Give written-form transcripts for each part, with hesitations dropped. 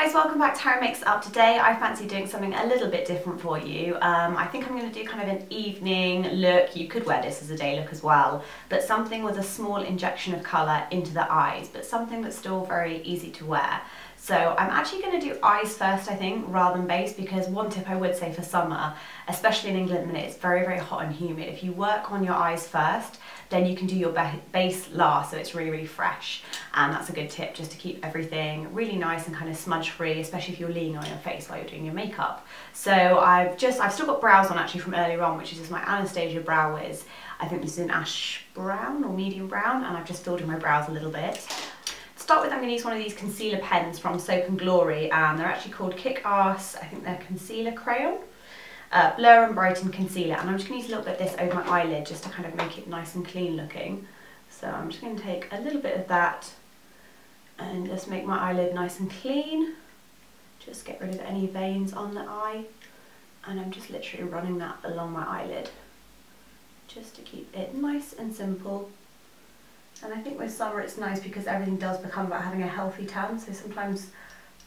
guys, welcome back to How I Makes It Up. Today I fancy doing something a little bit different for you. I think I'm going to do kind of an evening look. You could wear this as a day look as well, but something with a small injection of colour into the eyes, but something that's still very easy to wear. So I'm actually going to do eyes first, I think, rather than base, because one tip I would say for summer, especially in England at the minute, it's very, very hot and humid. If you work on your eyes first, then you can do your base last, so it's really, really fresh. And that's a good tip, just to keep everything really nice and kind of smudge free, especially if you're leaning on your face while you're doing your makeup. So I've still got brows on actually from earlier on, which is just my Anastia Brow Wiz. I think this is an ash brown or medium brown, and I've just filled in my brows a little bit. To start with, I'm going to use one of these concealer pens from Soap & Glory, and they're actually called Kickass. I think they're concealer crayon. Blur and Brighten concealer, and I'm just going to use a little bit of this over my eyelid just to kind of make it nice and clean looking. So I'm just going to take a little bit of that and just make my eyelid nice and clean. Just get rid of any veins on the eye, and I'm just literally running that along my eyelid just to keep it nice and simple. And I think with summer it's nice because everything does become about having a healthy tan, so sometimes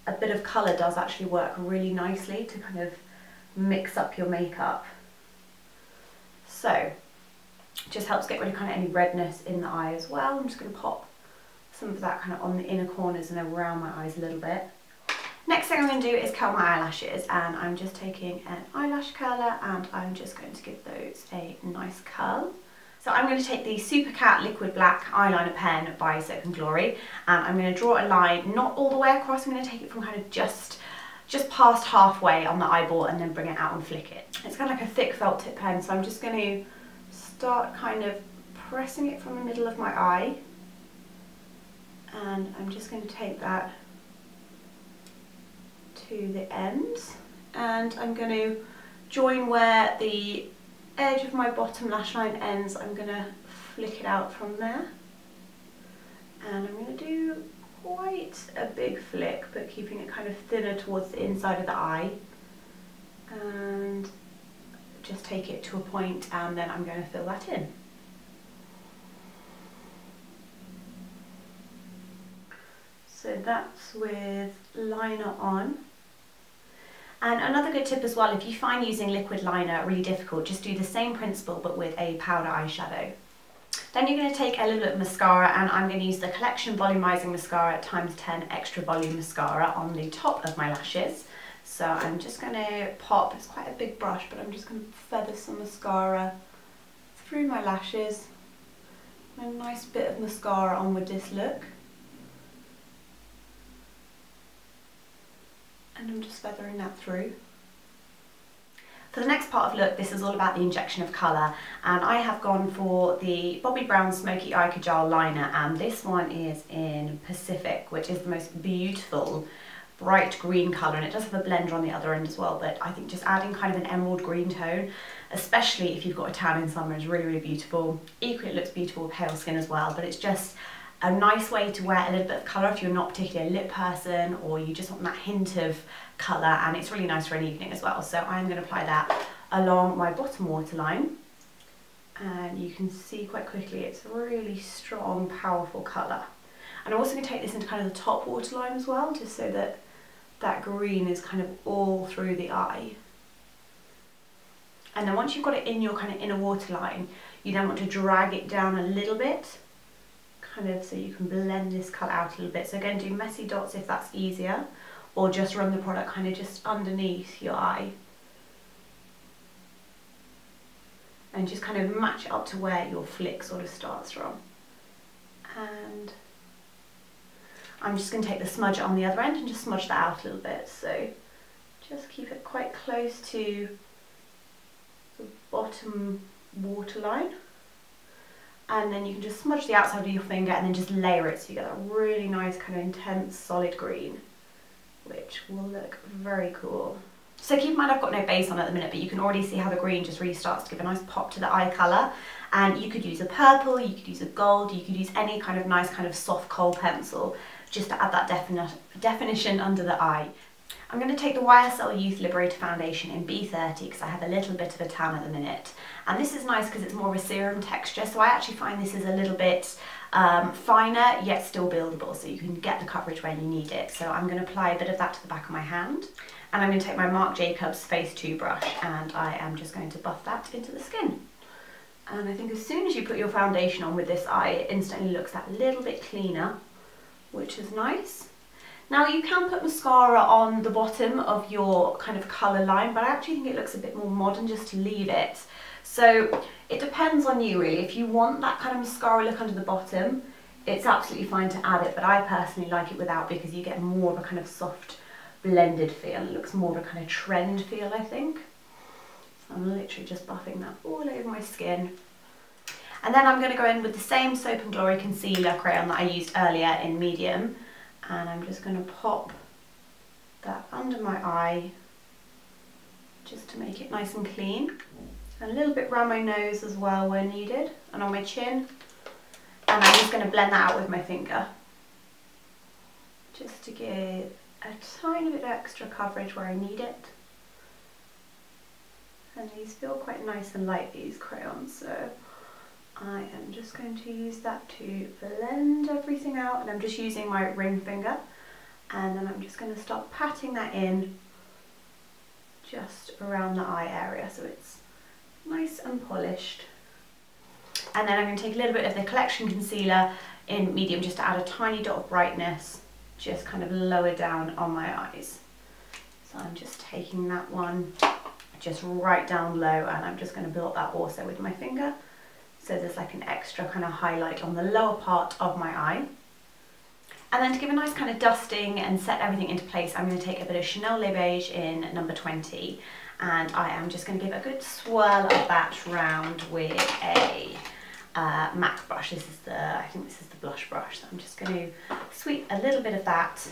a bit of colour does actually work really nicely to kind of mix up your makeup. So just helps get rid of kind of any redness in the eye as well. I'm just going to pop some of that kind of on the inner corners and around my eyes a little bit. Next thing I'm going to do is curl my eyelashes, and I'm just taking an eyelash curler and I'm just going to give those a nice curl. So I'm going to take the Supercat liquid black eyeliner pen by Soap & Glory, and I'm going to draw a line not all the way across. I'm going to take it from kind of just past halfway on the eyeball and then bring it out and flick it. It's kind of like a thick felt tip pen, so I'm just going to start kind of pressing it from the middle of my eye, and I'm just going to take that to the ends, and I'm going to join where the edge of my bottom lash line ends. I'm going to flick it out from there, and I'm going to do quite a big flick, but keeping it kind of thinner towards the inside of the eye, and just take it to a point, and then I'm going to fill that in. So that's with liner on. And another good tip as well, if you find using liquid liner really difficult, just do the same principle but with a powder eyeshadow. Then you're going to take a little bit of mascara, and I'm going to use the Collection Volumizing Mascara ×10 Extra Volume Mascara on the top of my lashes. So I'm just going to pop, it's quite a big brush, but I'm just going to feather some mascara through my lashes. A nice bit of mascara on with this look. And I'm just feathering that through. For the next part of look, this is all about the injection of colour, and I have gone for the Bobbi Brown Smokey Eye Kajal liner, and this one is in Paciffic, which is the most beautiful bright green colour, and it does have a blender on the other end as well, but I think just adding kind of an emerald green tone, especially if you've got a tan in summer, is really, really beautiful. Equally it looks beautiful with pale skin as well, but it's just a nice way to wear a little bit of colour if you're not particularly a lip person or you just want that hint of colour, and it's really nice for an evening as well. So I'm going to apply that along my bottom waterline, and you can see quite quickly it's a really strong, powerful colour. And I'm also going to take this into kind of the top waterline as well, just so that that green is kind of all through the eye. And then once you've got it in your kind of inner waterline, you then want to drag it down a little bit, kind of so you can blend this colour out a little bit. So again, do messy dots if that's easier, or just run the product kind of just underneath your eye. And just kind of match it up to where your flick sort of starts from. And I'm just going to take the smudger on the other end and just smudge that out a little bit. So just keep it quite close to the bottom waterline. And then you can just smudge the outside of your finger and then just layer it so you get that really nice kind of intense solid green, which will look very cool. So keep in mind I've got no base on at the minute, but you can already see how the green just really starts to give a nice pop to the eye colour. And you could use a purple, you could use a gold, you could use any kind of nice kind of soft kohl pencil just to add that definition under the eye. I'm going to take the YSL Youth Liberator foundation in B30 because I have a little bit of a tan at the minute. And this is nice because it's more of a serum texture, so I actually find this is a little bit finer yet still buildable, so you can get the coverage when you need it. So I'm going to apply a bit of that to the back of my hand, and I'm going to take my Marc Jacobs Face 2 brush, and I am just going to buff that into the skin. And I think as soon as you put your foundation on with this eye, it instantly looks that little bit cleaner, which is nice. Now you can put mascara on the bottom of your kind of colour line, but I actually think it looks a bit more modern just to leave it. So it depends on you really. If you want that kind of mascara look under the bottom, it's absolutely fine to add it, but I personally like it without because you get more of a kind of soft blended feel. It looks more of a kind of trend feel, I think. So I'm literally just buffing that all over my skin. And then I'm going to go in with the same Soap & Glory concealer crayon that I used earlier in medium. And I'm just going to pop that under my eye just to make it nice and clean. A little bit around my nose as well where needed, and on my chin. And I'm just going to blend that out with my finger, just to give a tiny bit of extra coverage where I need it. And these feel quite nice and light, these crayons, so I am just going to use that to blend everything out, and I'm just using my ring finger, and then I'm just going to start patting that in just around the eye area so it's nice and polished. And then I'm going to take a little bit of the Collection concealer in medium just to add a tiny dot of brightness, just kind of lower down on my eyes. So I'm just taking that one just right down low, and I'm just going to build that also with my finger. So there's like an extra kind of highlight on the lower part of my eye. And then to give a nice kind of dusting and set everything into place, I'm going to take a bit of Chanel Les Beige in number 20. And I am just going to give a good swirl of that round with a MAC brush. This is I think this is the blush brush. So I'm just going to sweep a little bit of that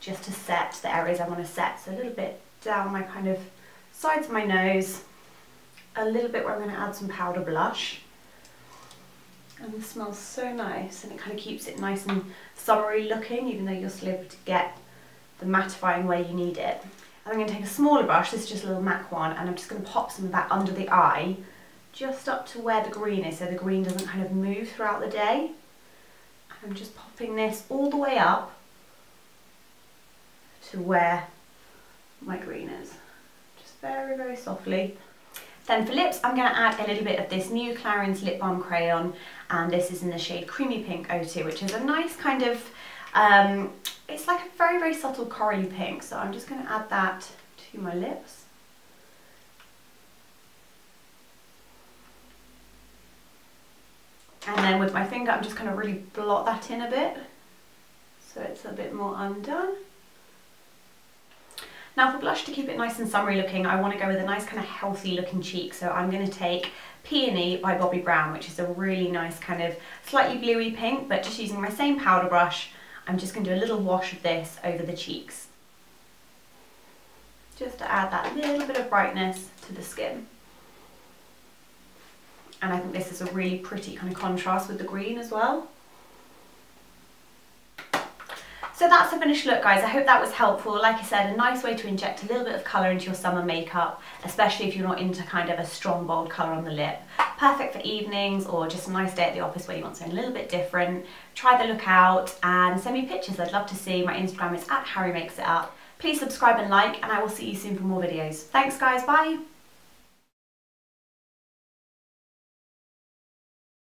just to set the areas I want to set. So a little bit down my kind of sides of my nose, a little bit where I'm going to add some powder blush. And it smells so nice, and it kind of keeps it nice and summery looking, even though you're still able to get the mattifying where you need it. And I'm going to take a smaller brush, this is just a little MAC one, and I'm just going to pop some of that under the eye, just up to where the green is, so the green doesn't kind of move throughout the day. And I'm just popping this all the way up to where my green is. Just very, very softly. Then for lips, I'm going to add a little bit of this new Clarins Lip Balm Crayon, and this is in the shade Creamy Pink 02, which is a nice kind of, it's like a very, very subtle corally pink, so I'm just going to add that to my lips. And then with my finger, I'm just going to really blot that in a bit, so it's a bit more undone. Now for blush, to keep it nice and summery looking, I want to go with a nice kind of healthy looking cheek. So I'm going to take Peony by Bobbi Brown, which is a really nice kind of slightly bluey pink, but just using my same powder brush, I'm just going to do a little wash of this over the cheeks, just to add that little bit of brightness to the skin. And I think this is a really pretty kind of contrast with the green as well. So that's the finished look, guys. I hope that was helpful. Like I said, a nice way to inject a little bit of colour into your summer makeup, especially if you're not into kind of a strong, bold colour on the lip. Perfect for evenings or just a nice day at the office where you want something a little bit different. Try the look out and send me pictures. I'd love to see. My Instagram is @HarryMakesItUp. Please subscribe and like, and I will see you soon for more videos. Thanks, guys. Bye.